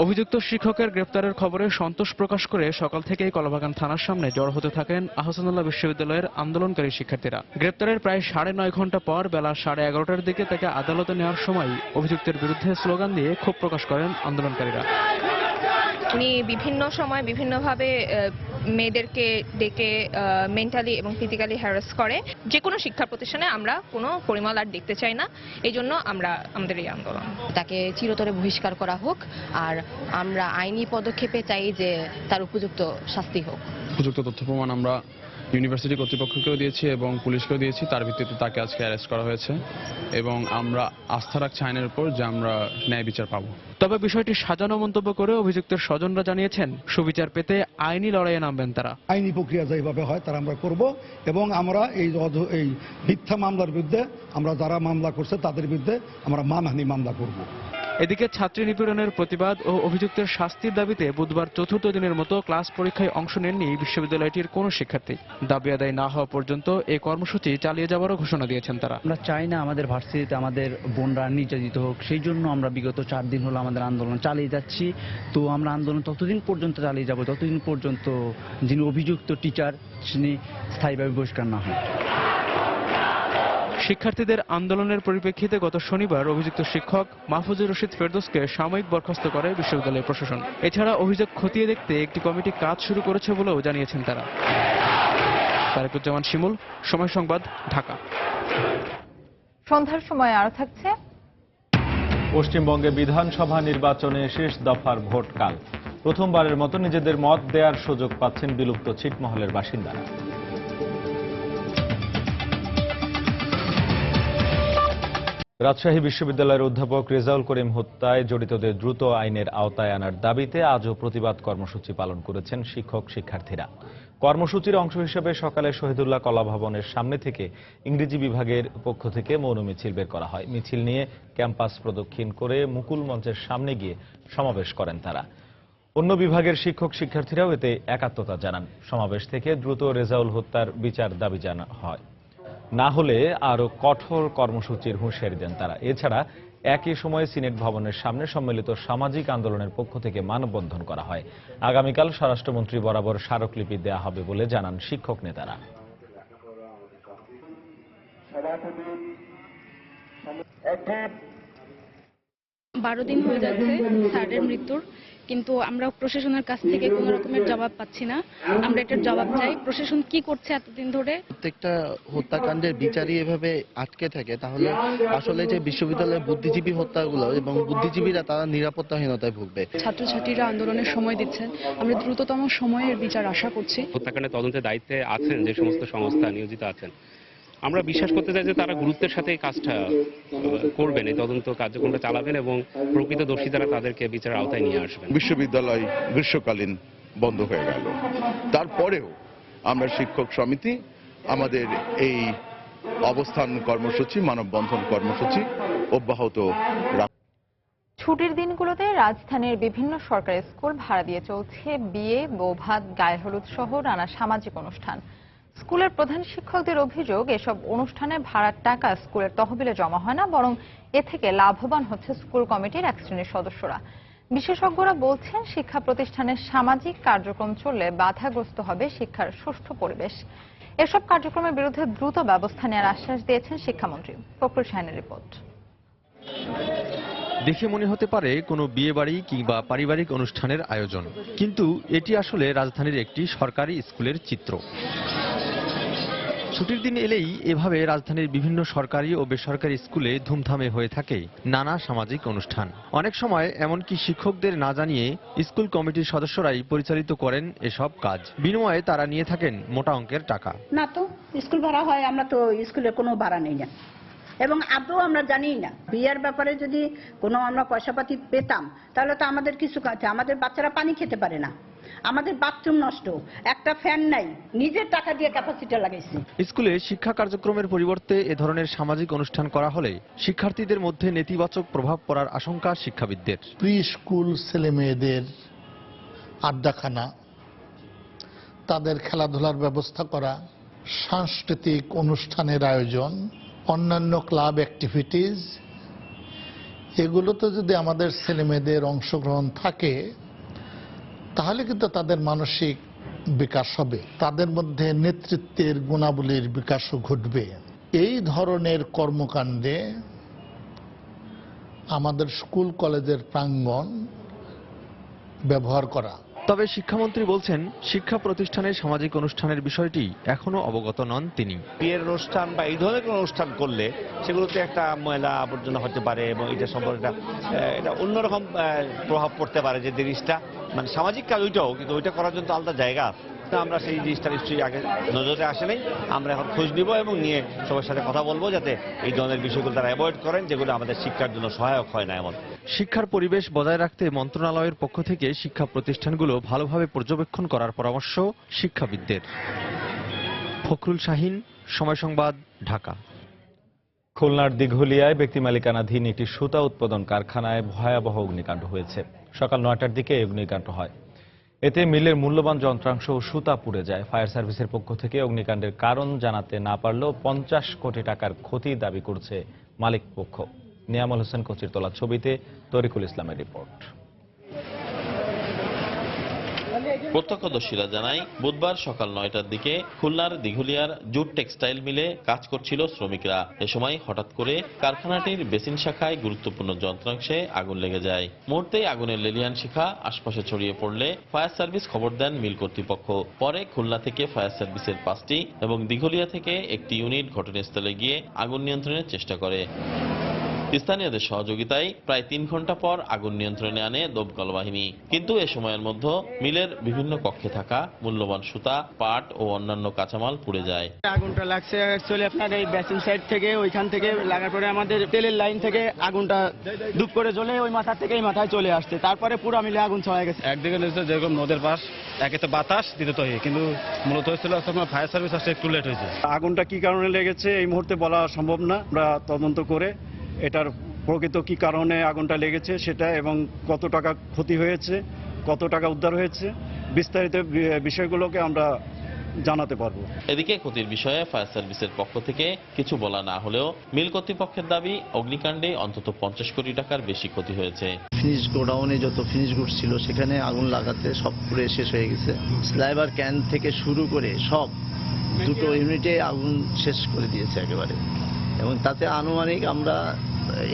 অভিযুক্ত শিক্ষকের গ্রেপ্তারের খবরে সন্তোষ প্রকাশ করে সকাল থেকেই কলাবাগান থানার সামনে জড়ো হতে থাকেন আহসানুল্লাহ বিশ্ববিদ্যালয়ের আন্দোলনকারী শিক্ষার্থীরা। গ্রেপ্তারের প্রায় 9.5 ঘন্টা পর বেলা 11:30টার দিকে তাকে আদালতে নেওয়ার সময় অভিযুক্তের বিরুদ্ধে স্লোগান দিয়ে ক্ষোভ প্রকাশ করেন আন্দোলনকারীরা। উনি বিভিন্ন সময় বিভিন্নভাবে মেয়েদেরকে ডেকে মেন্টালি এবং ফিজিক্যালি হ্যারাস করে। যে কোনো শিক্ষা প্রতিষ্ঠানে আমরা কোনো পরিমল আর দেখতে চাই না, এই জন্য আমরা আমাদের এই আন্দোলন। তাকে চিরতরে বহিষ্কার করা হোক, আর আমরা আইনি পদক্ষেপে চাই যে তার উপযুক্ত শাস্তি হোক। উপযুক্ত তথ্য প্রমাণ আমরা ইউনিভার্সিটি কর্তৃপক্ষকেও দিয়েছি এবং পুলিশকেও দিয়েছি। তার ভিত্তিতে তাকে আজকে অ্যারেস্ট করা হয়েছে এবং আমরা আস্থা রাখছি আইনের উপর যে আমরা ন্যায় বিচার পাবো। তবে বিষয়টি সাজানো মন্তব্য করে অভিযুক্তের স্বজনরা জানিয়েছেন সুবিচার পেতে আইনি লড়াইয়ে নামবেন তারা। আইনি প্রক্রিয়া যেভাবে হয় তারা আমরা করব এবং আমরা এই মিথ্যা মামলার বিরুদ্ধে আমরা যারা মামলা করছে তাদের বিরুদ্ধে আমরা মানহানি মামলা করব। এদিকে ছাত্রী নিপীড়নের প্রতিবাদ ও অভিযুক্তের শাস্তির দাবিতে বুধবার 4র্থ দিনের মতো ক্লাস পরীক্ষায় অংশ নেননি বিশ্ববিদ্যালয়টির কোনো শিক্ষার্থী। দাবি আদায় না হওয়া পর্যন্ত এই কর্মসূচি চালিয়ে যাওয়ারও ঘোষণা দিয়েছেন তারা। আমরা চাই না আমাদের ভার্সিটিতে আমাদের বোনরা নির্যাতিত হোক, সেই জন্য আমরা বিগত 4 দিন হলো আমাদের আন্দোলন চালিয়ে যাচ্ছি। তো আমরা আন্দোলন ততদিন পর্যন্ত চালিয়ে যাব যতদিন পর্যন্ত যিনি অভিযুক্ত টিচার তিনি স্থায়ীভাবে বহিষ্কার না হয়। শিক্ষার্থীদের আন্দোলনের পরিপ্রেক্ষিতে গত শনিবার অভিযুক্ত শিক্ষক মাহফুজুর রশিদ ফেরদৌসকে সাময়িক বরখাস্ত করে বিশ্ববিদ্যালয় প্রশাসন। এছাড়া অভিযোগ খতিয়ে দেখতে একটি কমিটি কাজ শুরু করেছে বলেও জানিয়েছেন তারা। তারেকুজ্জামান শিমুল, সময় সংবাদ, ঢাকা। সন্ধ্যার সময় আরো থাকছে পশ্চিমবঙ্গে বিধানসভা নির্বাচনে শেষ দফার ভোট কাল। প্রথমবারের মতো নিজেদের মত দেওয়ার সুযোগ পাচ্ছেন বিলুপ্ত ছিটমহলের বাসিন্দারা। রাজশাহী বিশ্ববিদ্যালয়ের অধ্যাপক রেজাউল করিম হত্যায় জড়িতদের দ্রুত আইনের আওতায় আনার দাবিতে আজও প্রতিবাদ কর্মসূচি পালন করেছেন শিক্ষক শিক্ষার্থীরা। কর্মসূচির অংশ হিসেবে সকালে শহীদুল্লাহ কলা ভবনের সামনে থেকে ইংরেজি বিভাগের পক্ষ থেকে মৌন মিছিল বের করা হয়। মিছিল নিয়ে ক্যাম্পাস প্রদক্ষিণ করে মুকুল মঞ্চের সামনে গিয়ে সমাবেশ করেন তারা। অন্য বিভাগের শিক্ষক শিক্ষার্থীরাও এতে একাত্মতা জানান। সমাবেশ থেকে দ্রুত রেজাউল হত্যার বিচার দাবি জানানো হয়, না হলে আরো কঠোর কর্মসূচির হুঁশিয়ারি দেন তারা। এছাড়া একই সময়ে সিনেট ভবনের সামনে সম্মিলিত সামাজিক আন্দোলনের পক্ষ থেকে মানববন্ধন করা হয়। আগামীকাল স্বরাষ্ট্রমন্ত্রী বরাবর স্মারকলিপি দেয়া হবে বলে জানান শিক্ষক নেতারা। 12 দিন হয়ে যাচ্ছে স্যারের মৃত্যুর, কিন্তু আমরা প্রশাসনের কাছ থেকে কোনো রকমের জবাব পাচ্ছি না। আমরা এটার জবাব চাই। প্রশাসন কি করছে এতদিন ধরে? প্রত্যেকটা হত্যাকাণ্ডের বিচারই এভাবে আটকে থাকে, তাহলে আসলে যে বিশ্ববিদ্যালয়ের বুদ্ধিজীবী হত্যাগুলো এবং বুদ্ধিজীবীরা তারা নিরাপত্তাহীনতায় ভুগবে। ছাত্রছাত্রীরা আন্দোলনের সময় দিচ্ছেন, আমরা দ্রুততম সময়ের বিচার আশা করছি। হত্যাকাণ্ডের তদন্তের দায়িত্বে আছেন যে সমস্ত সংস্থা নিয়োজিত আছেন, আমরা বিশ্বাস করতে চাই যে তারা গুরুত্বের সাথে এই কাজটা করবেন, এই তদন্ত কার্যক্রমটা চালাবেন এবং প্রকৃত দোষী যারা তাদেরকে বিচারের আওতায় নিয়ে আসবেন। বিশ্ববিদ্যালয় গ্রীষ্মকালীন বন্ধ হয়ে গেল, তারপরেও আমরা শিক্ষক সমিতি আমাদের এই অবস্থান কর্মসূচি, মানববন্ধন কর্মসূচি অব্যাহত রাখ। ছুটির দিনগুলোতে রাজধানীর বিভিন্ন সরকারি স্কুল ভাড়া দিয়ে চলছে বিয়ে, বৌভাত, গায়ে হলুদ সহ নানা সামাজিক অনুষ্ঠান। স্কুলের প্রধান শিক্ষকদের অভিযোগ, এসব অনুষ্ঠানে ভাড়ার টাকা স্কুলের তহবিলে জমা হয় না, বরং এ থেকে লাভবান হচ্ছে স্কুল কমিটির এক শ্রেণীর সদস্যরা। বিশেষজ্ঞরা বলছেন, শিক্ষা প্রতিষ্ঠানের সামাজিক কার্যক্রম চললে বাধাগ্রস্ত হবে শিক্ষার সুষ্ঠু পরিবেশ। এসব কার্যক্রমের বিরুদ্ধে দ্রুত ব্যবস্থা নেওয়ার আশ্বাস দিয়েছেন শিক্ষামন্ত্রী। ফখরুল শাহিনের রিপোর্ট। দেখে মনে হতে পারে কোনো বিয়েবাড়ি কিংবা পারিবারিক অনুষ্ঠানের আয়োজন, কিন্তু এটি আসলে রাজধানীর একটি সরকারি স্কুলের চিত্র। ছুটির দিন এলেই এভাবে রাজধানীর বিভিন্ন সরকারি ও বেসরকারি স্কুলে ধুমধামে হয়ে থাকে নানা সামাজিক অনুষ্ঠান। অনেক সময় এমনকি শিক্ষকদের না জানিয়ে স্কুল কমিটির সদস্যরাই পরিচালিত করেন এসব কাজ। বিনিময়ে তারা নিয়ে থাকেন মোটা অঙ্কের টাকা। না তো স্কুল ভাড়া হয়, আমরা তো স্কুলে কোনো ভাড়া নেই না এবং আদৌ আমরা জানি না। বিয়ের ব্যাপারে যদি কোনো আমরা পয়সাপাতি পেতাম তাহলে তো আমাদের কিছু কাজ, আমাদের বাচ্চারা পানি খেতে পারে না, আমাদের বাথরুম নষ্ট, একটা ফ্যান নাই, নিজের টাকা দিয়ে ক্যাপাসিটি লাগাইছি। স্কুলে শিক্ষা কার্যক্রমের পরিবর্তে এ ধরনের সামাজিক অনুষ্ঠান করা হলে শিক্ষার্থীদের মধ্যে নেতিবাচক প্রভাব পড়ার আশঙ্কা শিক্ষাবিদদের। প্রি স্কুল ছেলে মেয়েদের আড্ডাখানা, তাদের খেলাধুলার ব্যবস্থা করা, সাংস্কৃতিক অনুষ্ঠানের আয়োজন, অন্যান্য ক্লাব অ্যাক্টিভিটিস, এগুলোতে যদি আমাদের ছেলে মেয়েদের অংশগ্রহণ থাকে তাহলে কিন্তু তাদের মানসিক বিকাশ হবে, তাদের মধ্যে নেতৃত্বের গুণাবলীর বিকাশও ঘটবে। এই ধরনের কর্মকাণ্ডে আমাদের স্কুল কলেজের প্রাঙ্গণ ব্যবহার করা। তবে শিক্ষামন্ত্রী বলছেন, শিক্ষা প্রতিষ্ঠানের সামাজিক অনুষ্ঠানের বিষয়টি এখনো অবগত নন তিনি। বিয়ের অনুষ্ঠান বা এই ধরনের কোনো অনুষ্ঠান করলে সেগুলোতে একটা ময়লা আবর্জনা হতে পারে এবং এটা সম্পর্কে এটা অন্যরকম প্রভাব পড়তে পারে, যে জিনিসটা মানে সামাজিক কাজ ওইটাও, কিন্তু ওইটা করার জন্য আলাদা জায়গা। আমরা সেই জিনিসটা নিশ্চয়ই আগে নজরে আসে নাই, আমরা এখন খোঁজ নিব এবং নিয়ে সবার সাথে কথা বলবো যাতে এই ধরনের বিষয়গুলো তারা অ্যাভয়েড করেন, যেগুলো আমাদের শিক্ষার জন্য সহায়ক হয় না। এমন শিক্ষার পরিবেশ বজায় রাখতে মন্ত্রণালয়ের পক্ষ থেকে শিক্ষা প্রতিষ্ঠানগুলো ভালোভাবে পর্যবেক্ষণ করার পরামর্শ শিক্ষাবিদদের। ফখরুল শাহিন, সময় সংবাদ, ঢাকা। খুলনার দিঘলিয়ায় ব্যক্তি মালিকানাধীন একটি সুতা উৎপাদন কারখানায় ভয়াবহ অগ্নিকাণ্ড হয়েছে। সকাল 9টার দিকে এই অগ্নিকাণ্ড হয়। এতে মিলের মূল্যবান যন্ত্রাংশ ও সুতা পুড়ে যায়। ফায়ার সার্ভিসের পক্ষ থেকে অগ্নিকাণ্ডের কারণ জানাতে না পারলেও 50 কোটি টাকার ক্ষতি দাবি করছে মালিক পক্ষ। নিয়ামুল হোসেন কোচির তোলা ছবিতে তরিকুল ইসলামের রিপোর্ট। প্রত্যক্ষদর্শীরা জানায়, বুধবার সকাল 9টার দিকে খুলনার দিঘলিয়ার জুট টেক্সটাইল মিলে কাজ করছিল শ্রমিকরা। এ সময় হঠাৎ করে কারখানাটির বেসিন শাখায় গুরুত্বপূর্ণ যন্ত্রাংশে আগুন লেগে যায়। মুহূর্তেই আগুনের লেলিয়ান শিখা আশপাশে ছড়িয়ে পড়লে ফায়ার সার্ভিস খবর দেন মিল কর্তৃপক্ষ। পরে খুলনা থেকে ফায়ার সার্ভিসের 5টি এবং দিঘলিয়া থেকে একটি ইউনিট ঘটনাস্থলে গিয়ে আগুন নিয়ন্ত্রণের চেষ্টা করে। স্থানীয়দের সহযোগিতায় প্রায় 3 ঘন্টা পর আগুন নিয়ন্ত্রণে আনে দমকল বাহিনী। কিন্তু এ সময়ের মধ্যে মিলের বিভিন্ন কক্ষে থাকা মূল্যবান সুতা, পাট ও অন্যান্য কাঁচামাল পুড়ে যায়। আগুনটা লাগছে অ্যাকচুয়ালি আপনার এই বেসিন সাইড থেকে, ওইখান থেকে লাগার পরে আমাদের তেলের লাইন থেকে আগুনটা দুপ করে জ্বলে ওই মাথা থেকে এই মাথায় চলে আসছে, তারপরে পুরো মিলে আগুন ছড়ায় গেছে। একদিকে যেরকম নদের পাশ, একে তো বাতাস, দ্বিতীয়ত কিন্তু মূলত হয়েছিল ফায়ার সার্ভিস আসতে একটু লেট হয়েছে। আগুনটা কি কারণে লেগেছে এই মুহূর্তে বলা সম্ভব না। আমরা তদন্ত করে এটার প্রকৃত কি কারণে আগুনটা লেগেছে সেটা এবং কত টাকা ক্ষতি হয়েছে, কত টাকা উদ্ধার হয়েছে, বিস্তারিত বিষয়গুলোকে আমরা জানাতে পারবো। এদিকে ক্ষতির বিষয়ে ফায়ার সার্ভিসের পক্ষ থেকে কিছু বলা না হলেও মিল কর্তৃপক্ষের দাবি অগ্নিকাণ্ডে অন্তত 50 কোটি টাকার বেশি ক্ষতি হয়েছে। ফিনিশ গোডাউনে যত ফিনিশ গুড ছিল সেখানে আগুন লাগাতে সব পুরে শেষ হয়ে গেছে। স্লাইবার ক্যান থেকে শুরু করে সব দুটো ইউনিটে আগুন শেষ করে দিয়েছে একেবারে, এবং তাতে আনুমানিক আমরা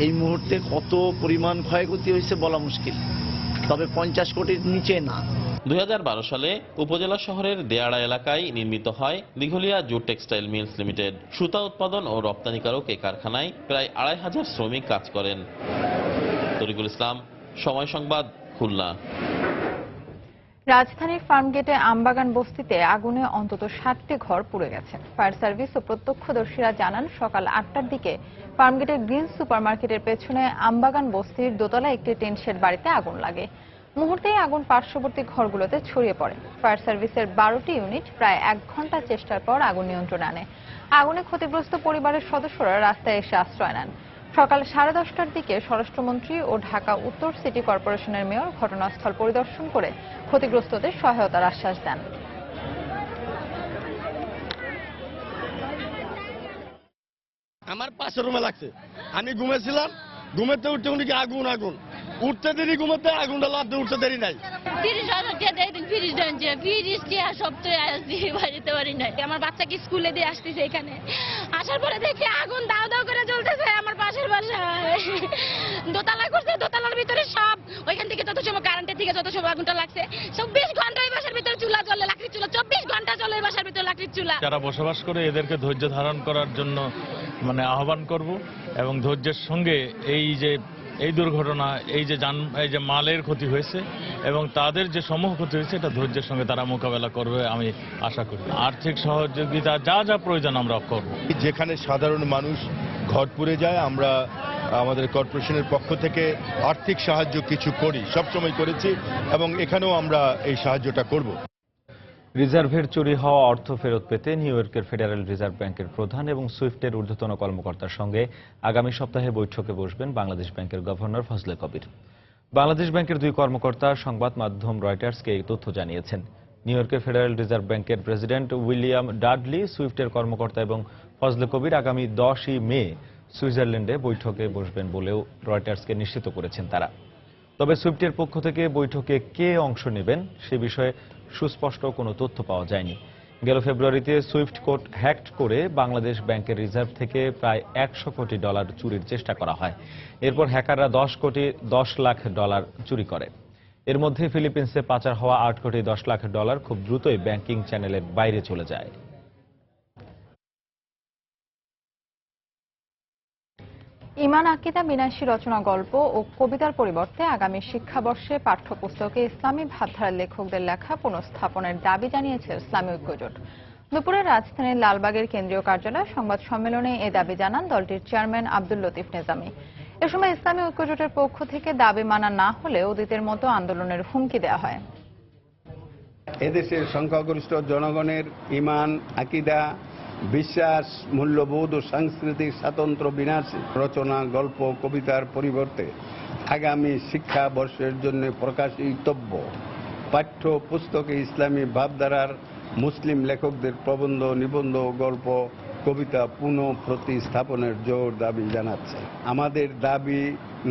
এই মুহূর্তে কত পরিমাণ ক্ষয়ক্ষতি হয়েছে বলা মুশকিল, তবে 50 কোটির নিচে না। 2012 সালে উপজেলা শহরের দেয়াড়া এলাকায় নির্মিত হয় Dighalia jute textile mills limited. সুতা উৎপাদন ও রপ্তানিকারক এই কারখানায় প্রায় 2500 শ্রমিক কাজ করেন। তরিকুল ইসলাম, সময় সংবাদ, খুলনা। রাজধানীর ফার্মগেটে আমবাগান বস্তিতে আগুনে অন্তত 60টি ঘর পুড়ে গেছে। ফায়ার সার্ভিস ও প্রত্যক্ষদর্শীরা জানান, সকাল 8টার দিকে ফার্মগেটের গ্রিন সুপারমার্কেটের পেছনে আমবাগান বস্তির দোতলা একটি টিন শেড বাড়িতে আগুন লাগে। মুহূর্তেই আগুন পার্শ্ববর্তী ঘরগুলোতে ছড়িয়ে পড়ে। ফায়ার সার্ভিসের 12টি ইউনিট প্রায় 1 ঘন্টা চেষ্টার পর আগুন নিয়ন্ত্রণে আনে। আগুনে ক্ষতিগ্রস্ত পরিবারের সদস্যরা রাস্তায় এসে আশ্রয় নেন। সকাল 10:30টার দিকে স্বরাষ্ট্রমন্ত্রী ও ঢাকা উত্তর সিটি কর্পোরেশনের মেয়র ঘটনাস্থল পরিদর্শন করে ক্ষতিগ্রস্তদের সহায়তার আশ্বাস দেন। আমার পাশের রুমে লাগছে, আমি ঘুমেছিলাম, ঘুমেতে উঠতে উনি আগুন আগুন উঠতে দেরি, ঘুমাতে আগুনটা লাগতে উঠতে দেরি নাই। 30,000 টাকা দিয়ে ফ্রিজ আনছে, ফ্রিজ সব তো আসছি, বাড়িতে পারি নাই। আমার বাচ্চাকে স্কুলে দিয়ে আসতেছে, এখানে আসার পরে দেখি আগুন দাও দাও করে জ্বলতেছে। আমার পাশের বাসায় দোতলা করছে, দোতলার ভিতরে সব, ওইখান থেকে যত সময় কারেন্টের থেকে যত সময় আগুনটা লাগছে, 24 ঘন্টা এই বাসার ভিতরে চুলা জ্বলে, লাকড়ির চুলা 24 ঘন্টা চলে এই বাসার ভিতরে লাকড়ির চুলা। যারা বসবাস করে এদেরকে ধৈর্য ধারণ করার জন্য আহ্বান করব, এবং ধৈর্যের সঙ্গে এই দুর্ঘটনা, এই যে মালের ক্ষতি হয়েছে এবং তাদের যে সমূহ ক্ষতি হয়েছে, এটা ধৈর্যের সঙ্গে তারা মোকাবেলা করবে আমি আশা করি। আর্থিক সহযোগিতা যা যা প্রয়োজন আমরা করব। যেখানে সাধারণ মানুষ ঘর পুড়ে যায়, আমরা আমাদের কর্পোরেশনের পক্ষ থেকে আর্থিক সাহায্য কিছু করি, সবসময় করেছি এবং এখানেও আমরা এই সাহায্যটা করব। রিজার্ভের চুরি হওয়া অর্থ ফেরত পেতে নিউ ইয়র্কের ফেডারেল রিজার্ভ ব্যাংকের প্রধান এবং সুইফটের ঊর্ধ্বতন কর্মকর্তার সঙ্গে আগামী সপ্তাহে বৈঠকে বসবেন বাংলাদেশ ব্যাংকের গভর্নর ফজলে কবির। বাংলাদেশ ব্যাংকের 2 কর্মকর্তা সংবাদ মাধ্যম রয়টার্সকে এই তথ্য জানিয়েছেন। নিউ ইয়র্কের ফেডারেল রিজার্ভ ব্যাংকের প্রেসিডেন্ট উইলিয়াম ডাডলি, সুইফটের কর্মকর্তা এবং ফজলে কবির আগামী 10ই মে সুইজারল্যান্ডে বৈঠকে বসবেন বলেও রয়টার্সকে নিশ্চিত করেছেন তারা। তবে সুইফটের পক্ষ থেকে বৈঠকে কে অংশ নেবেন সে বিষয়ে সুস্পষ্ট কোনো তথ্য পাওয়া যায়নি। গেল ফেব্রুয়ারিতে সুইফট কোড হ্যাক করে বাংলাদেশ ব্যাংকের রিজার্ভ থেকে প্রায় $100 কোটি চুরির চেষ্টা করা হয়। এরপর হ্যাকাররা $10 লাখ চুরি করে। এর মধ্যে ফিলিপিন্সে পাচার হওয়া $8 কোটি 10 লাখ খুব দ্রুতই ব্যাংকিং চ্যানেলের বাইরে চলে যায়। ইমান আকিদা মিনাশী রচনা গল্প ও কবিতার পরিবর্তে আগামী শিক্ষাবর্ষে পাঠ্যপুস্তকে ইসলামী ভাবধারার লেখকদের লেখা পুনঃস্থাপনের দাবি জানিয়েছে ইসলামী ঐক্যজোট। দুপুরে রাজধানীর লালবাগের কেন্দ্রীয় কার্যালয়ে সংবাদ সম্মেলনে এ দাবি জানান দলটির চেয়ারম্যান আব্দুল লতিফ নিজামী। এ সময় ইসলামী ঐক্যজোটের পক্ষ থেকে দাবি মানা না হলে অতীতের মতো আন্দোলনের হুমকি দেওয়া হয়। এদেশের সংখ্যাগরিষ্ঠ জনগণের ইমান, আকিদা, বিশ্বাস, মূল্যবোধ ও সাংস্কৃতিক স্বাতন্ত্র্য বিনাশী রচনা, গল্প, কবিতার পরিবর্তে আগামী শিক্ষাবর্ষের জন্য প্রকাশিতব্য পাঠ্য পুস্তকে ইসলামী ভাবধারার মুসলিম লেখকদের প্রবন্ধ, নিবন্ধ, গল্প, কবিতা পুনঃ প্রতিস্থাপনের জোর দাবি জানাচ্ছে। আমাদের দাবি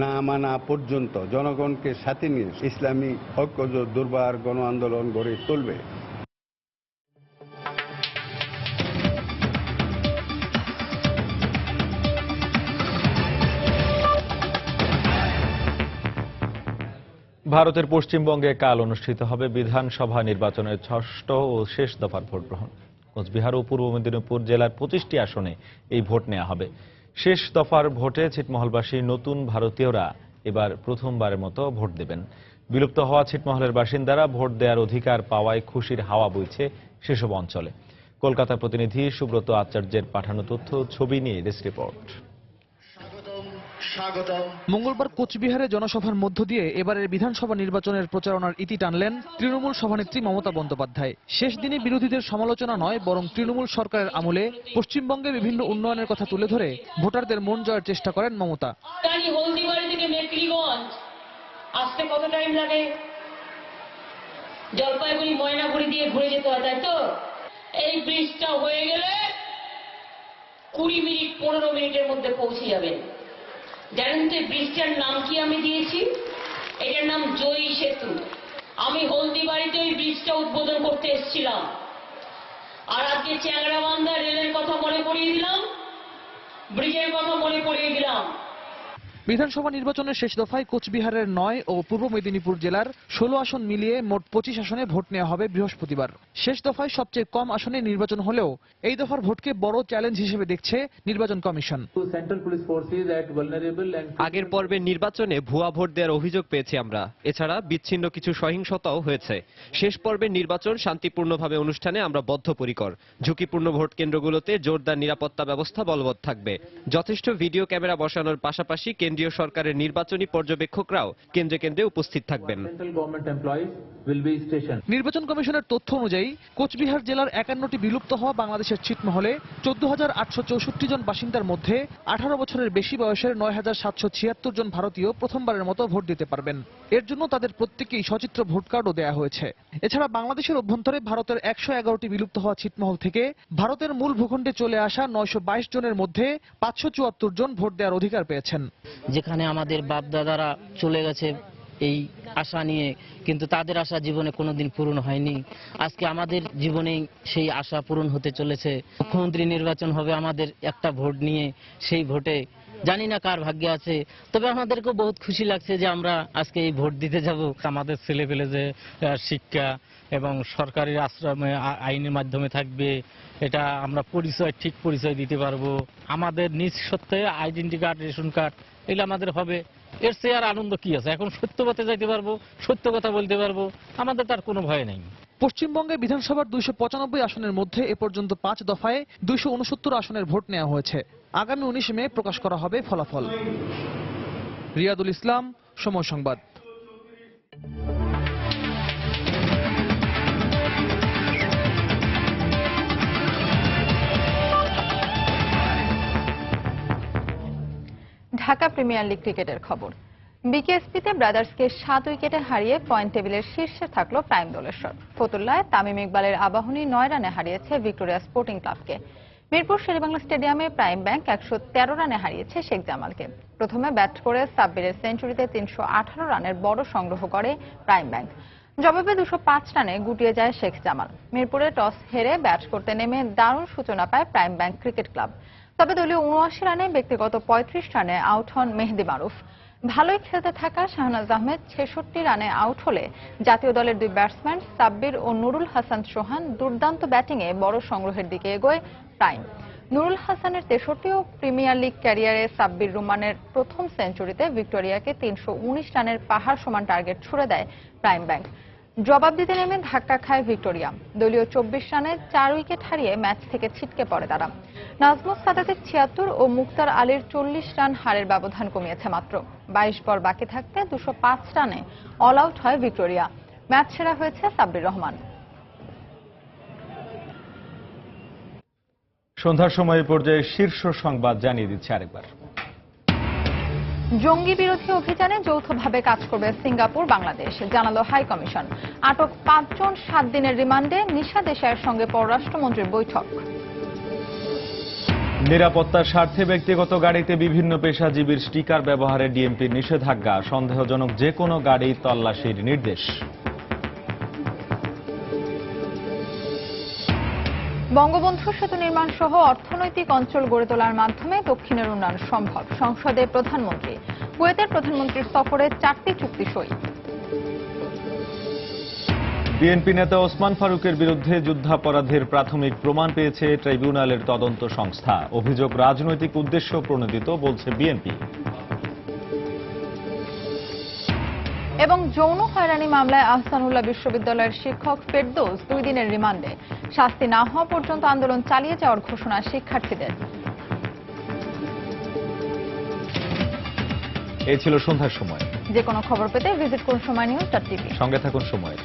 না মানা পর্যন্ত জনগণকে সাথে নিয়ে ইসলামী ঐক্যজোট দুর্বার গণ আন্দোলন গড়ে তুলবে। ভারতের পশ্চিমবঙ্গে কাল অনুষ্ঠিত হবে বিধানসভা নির্বাচনের 6ষ্ঠ ও শেষ দফার ভোট গ্রহণ। কোচবিহার ও পূর্ব মেদিনীপুর জেলার 25টি আসনে এই ভোট নেওয়া হবে। শেষ দফার ভোটে ছিটমহলবাসী নতুন ভারতীয়রা এবার প্রথমবারের মতো ভোট দেবেন। বিলুপ্ত হওয়া ছিটমহলের বাসিন্দারা ভোট দেওয়ার অধিকার পাওয়ায় খুশির হাওয়া বইছে সেসব অঞ্চলে। কলকাতা প্রতিনিধি সুব্রত আচার্যের পাঠানো তথ্য ছবি নিয়ে ডেস্ক রিপোর্ট। মঙ্গলবার কোচবিহারে জনসভার মধ্য দিয়ে এবারের বিধানসভা নির্বাচনের প্রচারণার ইতি টানলেন তৃণমূল সভানেত্রী মমতা বন্দ্যোপাধ্যায়। শেষ দিনে বিরোধীদের সমালোচনা নয়, বরং তৃণমূল সরকারের আমলে পশ্চিমবঙ্গে বিভিন্ন উন্নয়নের কথা তুলে ধরে ভোটারদের মন জয়ের চেষ্টা করেন মমতা। হলদিবাড়ি থেকে মেকলিগঞ্জ আসতে কত টাইম লাগে? জলপাইগুড়ি ময়নাগুড়ি দিয়ে ঘুরে যেতে হয়, তাই তো? এই ব্রিজটা হয়ে গেলে 20 মিনিট 15 মিনিটের মধ্যে পৌঁছে যাবেন। জানেন তো ব্রিজটার নাম কি আমি দিয়েছি? এটার নাম জয়ী সেতু। আমি হলদিবাড়িতে ওই ব্রিজটা উদ্বোধন করতে এসেছিলাম, আর আজকে চ্যাংড়াবান্ধা রেলের কথা মনে করিয়ে দিলাম, ব্রিজের কথা মনে করিয়ে দিলাম। বিধানসভা নির্বাচনের শেষ দফায় কোচবিহারের 9 ও পূর্ব মেদিনীপুর জেলার 16 আসন মিলিয়ে মোট 25 আসনে ভোট নেওয়া হবে বৃহস্পতিবার। শেষ দফায় সবচেয়ে কম আসনে নির্বাচন হলেও এই দফার ভোটকে বড় চ্যালেঞ্জ হিসেবে দেখছে নির্বাচন কমিশন। আগের পর্বের নির্বাচনে ভুয়া ভোট দেওয়ার অভিযোগ পেয়েছি আমরা। এছাড়া বিচ্ছিন্ন কিছু সহিংসতাও হয়েছে। শেষ পর্বের নির্বাচন শান্তিপূর্ণভাবে অনুষ্ঠানে আমরা বদ্ধপরিকর। ঝুঁকিপূর্ণ ভোট কেন্দ্রগুলোতে জোরদার নিরাপত্তা ব্যবস্থা বলবৎ থাকবে। যথেষ্ট ভিডিও ক্যামেরা বসানোর পাশাপাশি কেন্দ্রীয় সরকারের নির্বাচনী পর্যবেক্ষকরাও কেন্দ্রে কেন্দ্রে উপস্থিত থাকবেন। নির্বাচন কমিশনের তথ্য অনুযায়ী কোচবিহার জেলার 51টি বিলুপ্ত হওয়া বাংলাদেশের ছিটমহলে 14,864 জন বাসিন্দার মধ্যে 18 বছরের বেশি বয়সের 9,776 জন ভারতীয় প্রথমবারের মতো ভোট দিতে পারবেন। এর জন্য তাদের প্রত্যেকেই সচিত্র ভোট কার্ডও দেওয়া হয়েছে। এছাড়া বাংলাদেশের অভ্যন্তরে ভারতের 111টি বিলুপ্ত হওয়া ছিটমহল থেকে ভারতের মূল ভূখণ্ডে চলে আসা 922 জনের মধ্যে 574 জন ভোট দেওয়ার অধিকার পেয়েছেন। যেখানে আমাদের বাপ দাদারা চলে গেছে এই আশা নিয়ে, কিন্তু তাদের আশা জীবনে কোনোদিন পূরণ হয়নি। আজকে আমাদের জীবনে সেই আশা পূরণ হতে চলেছে। মুখ্যমন্ত্রী নির্বাচন হবে আমাদের একটা ভোট নিয়ে। সেই ভোটে জানি না কার ভাগ্যে আছে, তবে আমাদেরকেও বহুত খুশি লাগছে যে আমরা আজকে এই ভোট দিতে যাব। আমাদের ছেলেপেলে যে শিক্ষা এবং সরকারি আশ্রমে আইনের মাধ্যমে থাকবে, এটা আমরা ঠিক পরিচয় দিতে পারবো। আমাদের নিজ সত্ত্বে আইডেন্টি কার্ড, রেশন কার্ড এগুলো আমাদের হবে। এর চেয়ে আর আনন্দ কি আছে? এখন সত্য পথে যাইতে পারবো, সত্য কথা বলতে পারবো, আমাদের তার কোনো ভয় নেই। পশ্চিমবঙ্গে বিধানসভার 295 আসনের মধ্যে এ পর্যন্ত 5 দফায় 269 আসনের ভোট নেওয়া হয়েছে। আগামী 19 মে প্রকাশ করা হবে ফলাফল। রিয়াদুল ইসলাম, সময় সংবাদ। ঢাকা প্রিমিয়ার লিগ ক্রিকেটের খবর। বিকেএসপিতে ব্রাদার্সকে 7 উইকেটে হারিয়ে পয়েন্ট টেবিলের শীর্ষে থাকলো প্রাইম দোলেশ্বর। ফতুল্লায় তামিম ইকবালের আবাহনী 9 রানে হারিয়েছে ভিক্টোরিয়া স্পোর্টিং ক্লাবকে। মিরপুর শেরেবাংলা স্টেডিয়ামে প্রাইম ব্যাংক 113 রানে হারিয়েছে শেখ জামালকে। প্রথমে ব্যাট করে সাব্বিরের সেঞ্চুরিতে 318 রানের বড় সংগ্রহ করে প্রাইম ব্যাংক। জবাবে 205 রানে গুটিয়ে যায় শেখ জামাল। মিরপুরে টস হেরে ব্যাট করতে নেমে দারুণ সূচনা পায় প্রাইম ব্যাংক ক্রিকেট ক্লাব। তবে দলীয় 79 রানে ব্যক্তিগত 35 রানে আউট হন মেহেদি মারুফ। ভালোই খেলতে থাকা শাহনাজ আহমেদ 66 রানে আউট হলে জাতীয় দলের 2 ব্যাটসম্যান সাব্বির ও নুরুল হাসান সোহান দুর্দান্ত ব্যাটিংয়ে বড় সংগ্রহের দিকে এগোয় প্রাইম। নুরুল হাসানের 63 ও প্রিমিয়ার লিগ ক্যারিয়ারে সাব্বির রুমানের প্রথম সেঞ্চুরিতে ভিক্টোরিয়াকে 319 রানের পাহাড় সমান টার্গেট ছুড়ে দেয় প্রাইম ব্যাংক। জবাব দিতে নেমে ধাক্কা খায় ভিক্টোরিয়া। দলীয় 24 রানে 4 উইকেট হারিয়ে ম্যাচ থেকে ছিটকে পড়ে তারা। নাজমুস সাদাতের 76 ও মুক্তার আলীর 40 রান হারের ব্যবধান কমিয়েছে মাত্র। 22 বল বাকি থাকতে 205 রানে অল আউট হয় ভিক্টোরিয়া। ম্যাচ সেরা হয়েছে সাব্বির রহমান। সন্ধ্যার সময় পর্যায়ে শীর্ষ সংবাদ জানিয়ে দিচ্ছে আরেকবার। জঙ্গি বিরোধী অভিযানে যৌথভাবে কাজ করবে সিঙ্গাপুর বাংলাদেশ, জানালো হাই কমিশন। আটক 5 জন 7 দিনের রিমান্ডে। নিশাদ এশায়ের সঙ্গে পররাষ্ট্রমন্ত্রীর বৈঠক। নিরাপত্তার স্বার্থে ব্যক্তিগত গাড়িতে বিভিন্ন পেশাজীবীর স্টিকার ব্যবহারে ডিএমপির নিষেধাজ্ঞা। সন্দেহজনক যে কোনো গাড়ি তল্লাশির নির্দেশ। বঙ্গবন্ধু সেতু নির্মাণ সহ অর্থনৈতিক অঞ্চল গড়ে তোলার মাধ্যমে দক্ষিণের উন্নয়ন সম্ভব, সংসদে প্রধানমন্ত্রী। কুয়েতের প্রধানমন্ত্রীর সফরে 4টি চুক্তি সই। বিএনপি নেতা ওসমান ফারুকের বিরুদ্ধে যুদ্ধাপরাধের প্রাথমিক প্রমাণ পেয়েছে ট্রাইব্যুনালের তদন্ত সংস্থা। অভিযোগ রাজনৈতিক উদ্দেশ্য প্রণোদিত বলছে বিএনপি। এবং যৌন হয়রানি মামলায় আহসানুল্লাহ বিশ্ববিদ্যালয়ের শিক্ষক ফেরদৌস 2 দিনের রিমান্ডে। শাস্তি না হওয়া পর্যন্ত আন্দোলন চালিয়ে যাওয়ার ঘোষণা শিক্ষার্থীদের। এই ছিল সন্ধ্যার সময়। যে কোনো খবর পেতে ভিজিট করুন সময় নিউজ.টিভি। সঙ্গে থাকুন সময়ের।